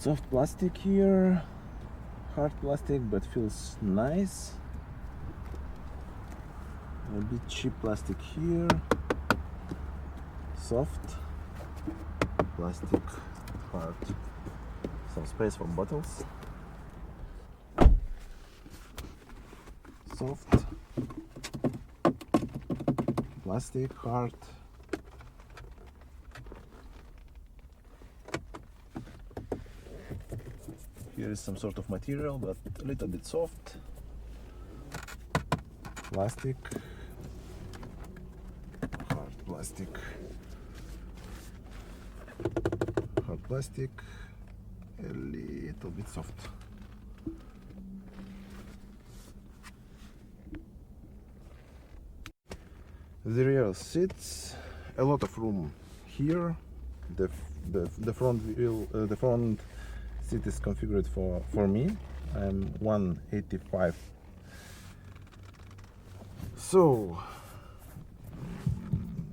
Soft plastic here, hard plastic but feels nice. A bit cheap plastic here, soft plastic, hard, some space for bottles. Soft plastic, hard. Here is some sort of material, but a little bit soft. Plastic, hard plastic, hard plastic, a little bit soft. The rear seats, a lot of room here. The front wheel, the front seat is configured for me. I'm 185. So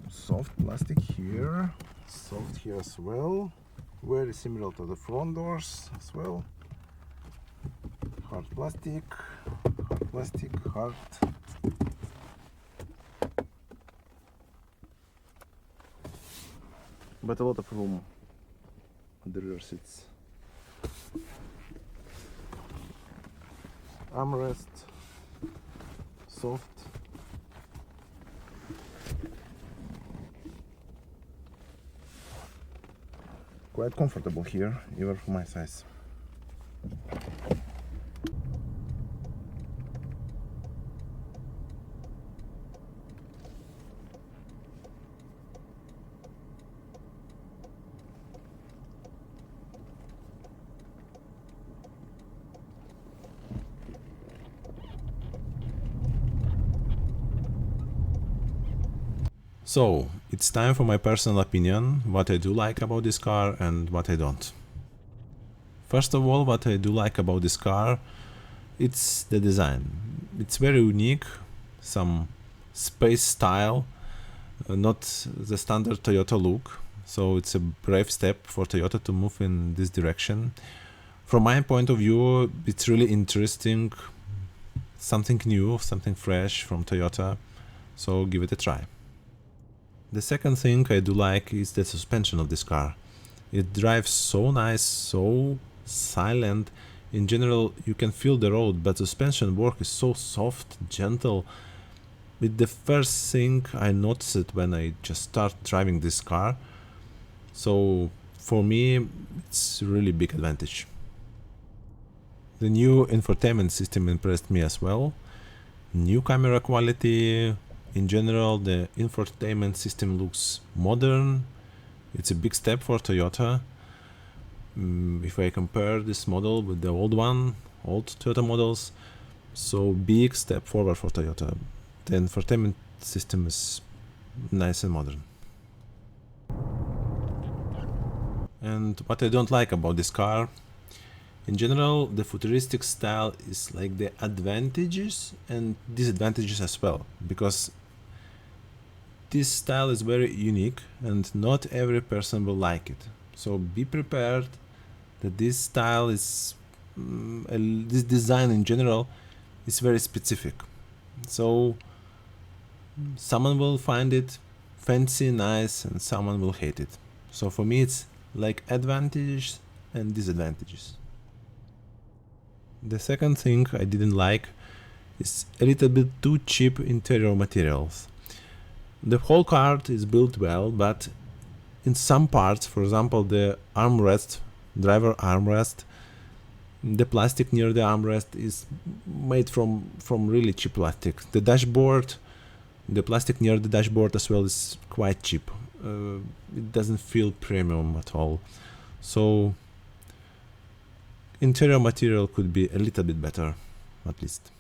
soft plastic here, soft here as well, very similar to the front doors as well. Hard plastic, hard. But a lot of room on the rear seats. Armrest, soft. Quite comfortable here, even for my size. So, it's time for my personal opinion, what I do like about this car and what I don't. First of all, what I do like about this car, it's the design. It's very unique, some space style, not the standard Toyota look, so it's a brave step for Toyota to move in this direction. From my point of view, it's really interesting, something new, something fresh from Toyota, so give it a try. The second thing I do like is the suspension of this car. It drives so nice, so silent. In general, you can feel the road, but suspension work is so soft, gentle. It's the first thing I noticed when I just start driving this car. So for me, it's a really big advantage. The new infotainment system impressed me as well. New camera quality. In general, the infotainment system looks modern. It's a big step for Toyota. If I compare this model with the old Toyota models, so big step forward for Toyota. The infotainment system is nice and modern. And what I don't like about this car, in general, the futuristic style is like the advantages and disadvantages as well, because this style is very unique and not every person will like it. So be prepared that this style is, this design in general is very specific. So someone will find it fancy, nice, and someone will hate it. So for me it's like advantages and disadvantages. The second thing I didn't like is a little bit too cheap interior materials. The whole car is built well, but in some parts, for example the armrest, driver armrest, the plastic near the armrest is made from really cheap plastic. The dashboard, the plastic near the dashboard as well is quite cheap. It doesn't feel premium at all. So interior material could be a little bit better, at least.